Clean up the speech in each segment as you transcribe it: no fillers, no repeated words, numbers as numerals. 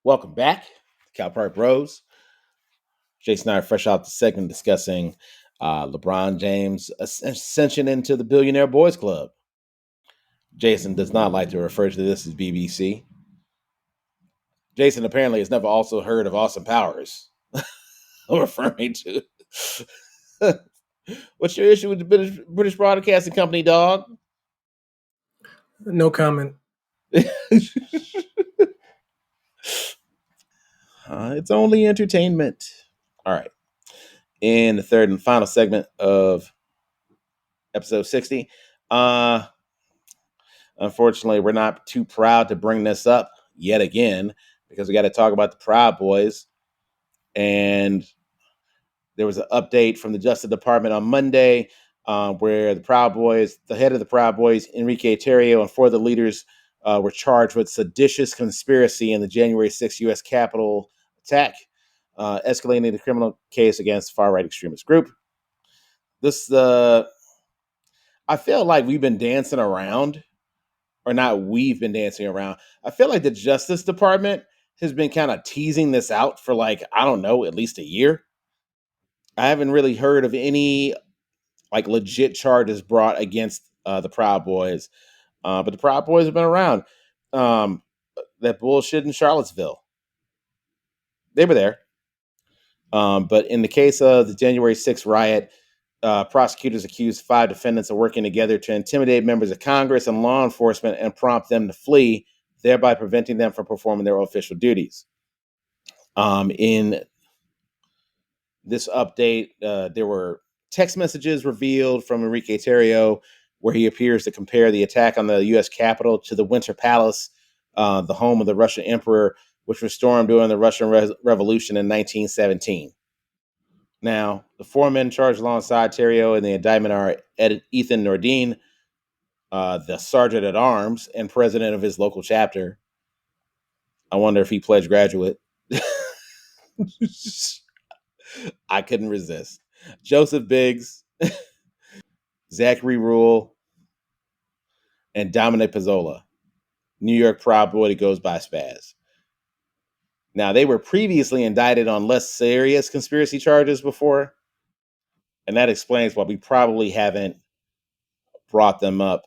Welcome back, Cal Park Bros. Jason and I are fresh out the segment discussing LeBron James' ascension into the Billionaire Boys Club. Jason does not like to refer to this as BBC. Jason apparently has never also heard of Austin Powers. I'm referring to. What's your issue with the British Broadcasting Company, dog? No comment. It's only entertainment. All right. In the third and final segment of episode 60, unfortunately, we're not too proud to bring this up yet again because we got to talk about the Proud Boys. And there was an update from the Justice Department on Monday where the Proud Boys, the head of the Proud Boys, Enrique Tarrio, and four of the leaders were charged with seditious conspiracy in the January 6th U.S. Capitol attack, escalating the criminal case against far-right extremist group. I feel like we've been dancing around, or not we've been dancing around. I feel like the Justice Department has been kind of teasing this out for I don't know, at least a year. I haven't really heard of any legit charges brought against the Proud Boys. But the Proud Boys have been around. That bullshit in Charlottesville. They were there. But in the case of the January 6th riot, prosecutors accused 5 defendants of working together to intimidate members of Congress and law enforcement and prompt them to flee, thereby preventing them from performing their official duties. In this update, there were text messages revealed from Enrique Tarrio where he appears to compare the attack on the U.S. Capitol to the Winter Palace, the home of the Russian emperor, which was stormed during the Russian Revolution in 1917. Now, the 4 men charged alongside Tarrio in the indictment are Ethan Nordine, the sergeant at arms and president of his local chapter. I wonder if he pledged graduate. I couldn't resist. Joseph Biggs, Zachary Rule, and Dominic Pizzola, New York Proud Boy that goes by Spaz. Now, they were previously indicted on less serious conspiracy charges before, and that explains why we probably haven't brought them up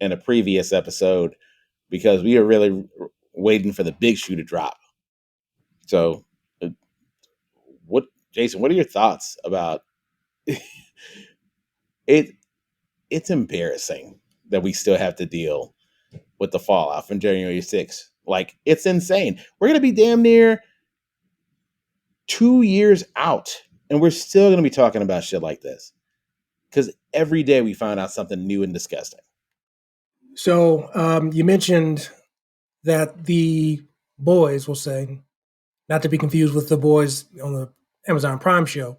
in a previous episode, because we are really waiting for the big shoe to drop. So, Jason, what are your thoughts about it? It's embarrassing that we still have to deal with the fallout from January 6th. It's insane. We're going to be damn near 2 years out, and we're still going to be talking about shit like this. Because every day we find out something new and disgusting. So you mentioned that the boys, we'll say, not to be confused with the boys on the Amazon Prime show.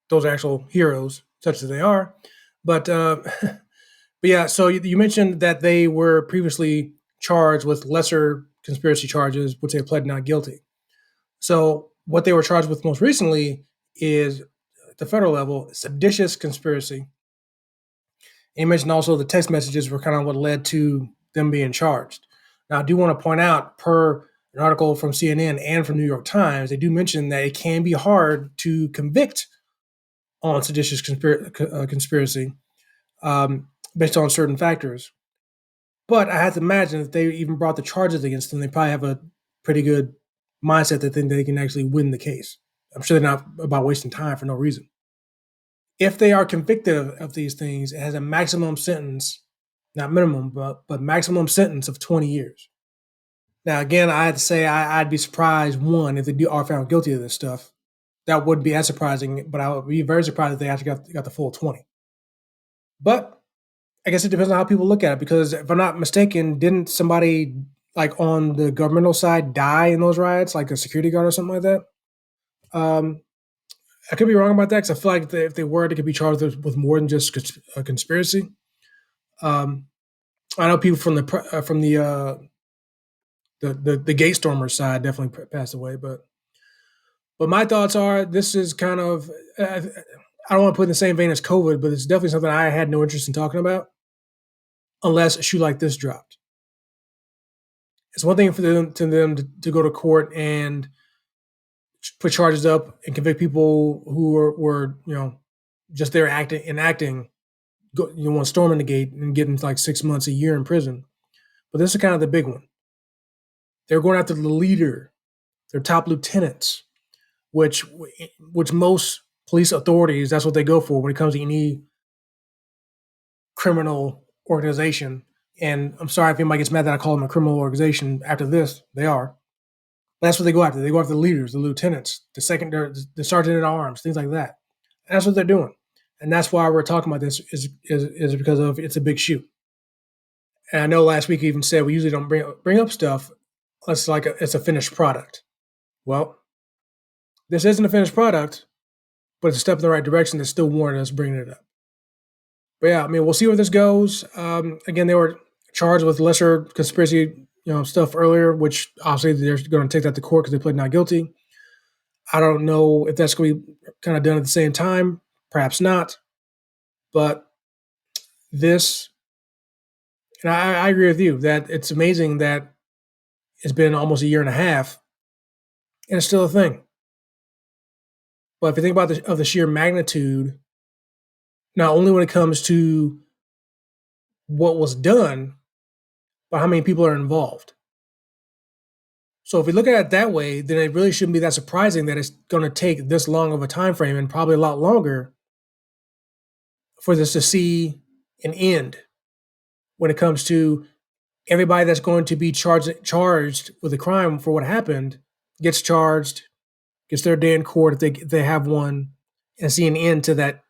Those are actual heroes, such as they are. But yeah, so you mentioned that they were previously charged with lesser conspiracy charges, which they pled not guilty. So what they were charged with most recently is, at the federal level, seditious conspiracy. And you mentioned also the text messages were kind of what led to them being charged. Now, I do want to point out, per an article from CNN and from New York Times, they do mention that it can be hard to convict on seditious conspiracy based on certain factors. But I have to imagine if they even brought the charges against them, they probably have a pretty good mindset that think they can actually win the case. I'm sure they're not about wasting time for no reason. If they are convicted of these things, it has a maximum sentence, not minimum, but maximum sentence of 20 years. Now, again, I had to say I'd be surprised, one, if they are found guilty of this stuff. That wouldn't be as surprising, but I would be very surprised if they actually got the full 20. But I guess it depends on how people look at it, because if I'm not mistaken, didn't somebody on the governmental side die in those riots, like a security guard or something like that? I could be wrong about that, because I feel like if they were, they could be charged with more than just a conspiracy. I know people from the gate stormers side definitely passed away, but my thoughts are, this is kind of, I don't want to put in the same vein as COVID, but it's definitely something I had no interest in talking about unless a shoe like this dropped. It's one thing for them to go to court and put charges up and convict people who were just there acting, storming the gate and getting like 6 months, a year in prison. But this is kind of the big one. They're going after the leader, their top lieutenants, which most police authorities, that's what they go for when it comes to any criminal organization. And I'm sorry if anybody gets mad that I call them a criminal organization after this. They are. But that's what they go after. They go after the leaders, the lieutenants, the sergeant at arms, things like that. And that's what they're doing. And that's why we're talking about this is because of it's a big shoe. And I know last week you even said we usually don't bring up stuff unless it's a finished product. Well, this isn't a finished product, but it's a step in the right direction that's still warranting us bringing it up. But yeah, I mean, we'll see where this goes. Again, they were charged with lesser conspiracy, stuff earlier, which obviously they're going to take that to court because they pled not guilty. I don't know if that's going to be kind of done at the same time. Perhaps not. But this, and I agree with you that it's amazing that it's been almost a year and a half and it's still a thing. But if you think about the sheer magnitude, not only when it comes to what was done, but how many people are involved. So if we look at it that way, then it really shouldn't be that surprising that it's going to take this long of a time frame and probably a lot longer for this to see an end when it comes to everybody that's going to be charged with a crime for what happened gets charged, gets their day in court if they have one, and see an end to that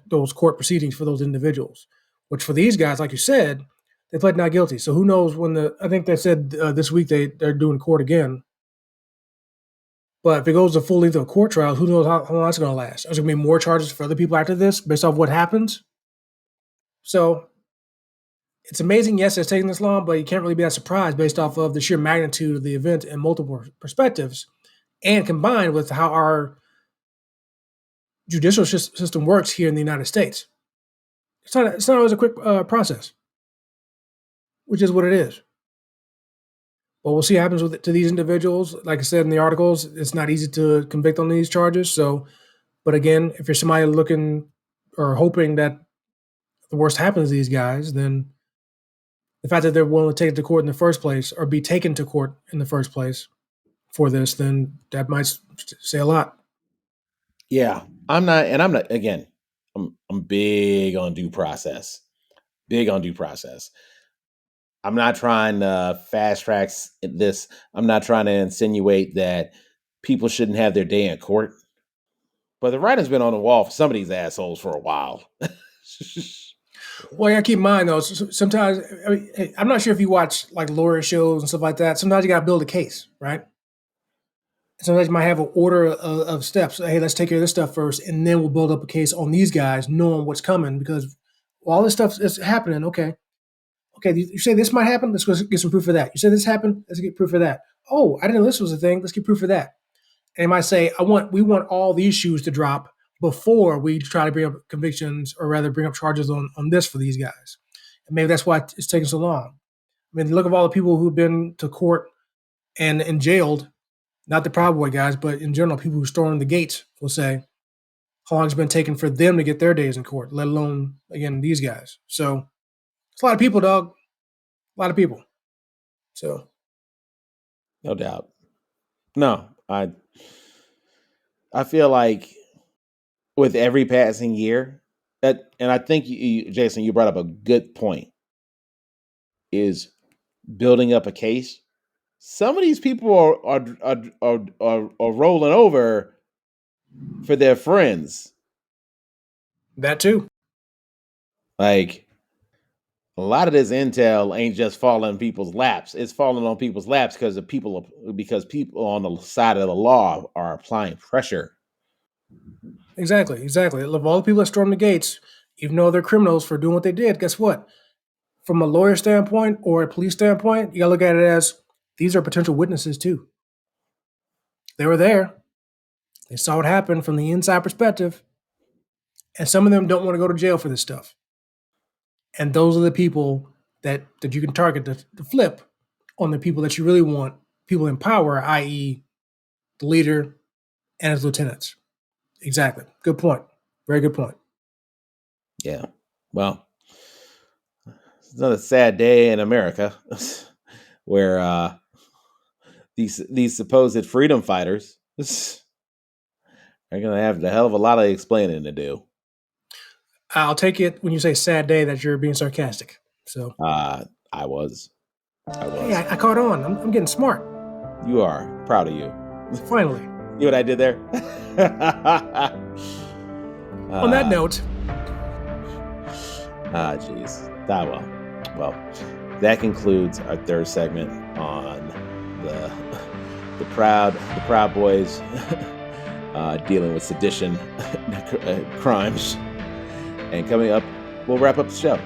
those court proceedings for those individuals. Which for these guys, like you said, they pled not guilty. So who knows when I think they said this week they're doing court again. But if it goes to full length of a court trial, who knows how long that's going to last? There's going to be more charges for other people after this based off what happens. So it's amazing, yes, it's taking this long, but you can't really be that surprised based off of the sheer magnitude of the event and multiple perspectives, and combined with how our judicial system works here in the United States. It's not always a quick process, which is what it is. But we'll see what happens to these individuals. Like I said in the articles, it's not easy to convict on these charges. So, but again, if you're somebody looking or hoping that the worst happens to these guys, then the fact that they're willing to take it to court in the first place or be taken to court in the first place for this, then that might say a lot. Yeah, I'm not. Again, I'm big on due process. Big on due process. I'm not trying to fast track this. I'm not trying to insinuate that people shouldn't have their day in court. But the writing's been on the wall for some of these assholes for a while. Well, you gotta keep in mind though. Sometimes I'm not sure if you watch like lawyer shows and stuff like that. Sometimes you gotta build a case, right? Sometimes you might have an order of steps. Hey, let's take care of this stuff first, and then we'll build up a case on these guys, knowing what's coming. Because all this stuff is happening. Okay, you say this might happen. Let's go get some proof of that. You say this happened. Let's get proof of that. Oh, I didn't know this was a thing. Let's get proof of that. And they might say, we want all these shoes to drop before we try to bring up convictions, or rather bring up charges on this for these guys. And maybe that's why it's taking so long. I mean, look at all the people who've been to court and jailed, not the Proud Boy guys, but in general, people who stormed the gates will say how long it's been taking for them to get their days in court, let alone, again, these guys. So it's a lot of people, dog. A lot of people. So No doubt. No, I feel like with every passing year, and I think Jason, you brought up a good point, is building up a case. Some of these people are rolling over for their friends. that too. Like, a lot of this intel ain't just falling in people's laps. It's falling on people's laps because people on the side of the law are applying pressure. Exactly. Of all the people that stormed the gates, even though they're criminals for doing what they did, guess what? From a lawyer standpoint or a police standpoint, you gotta look at it as these are potential witnesses too. They were there. They saw what happened from the inside perspective. And some of them don't want to go to jail for this stuff. And those are the people that you can target to flip on the people that you really want people in power, i.e., the leader and his lieutenants. Exactly. Good point. Very good point. Yeah. Well, it's another sad day in America where these supposed freedom fighters are going to have a hell of a lot of explaining to do. I'll take it when you say sad day that you're being sarcastic. So I was. hey, I caught on. I'm getting smart. You are. Proud of you. Finally. See what I did there? On that note. Jeez. Well, that concludes our third segment on the Proud Boys dealing with sedition crimes. And coming up, we'll wrap up the show.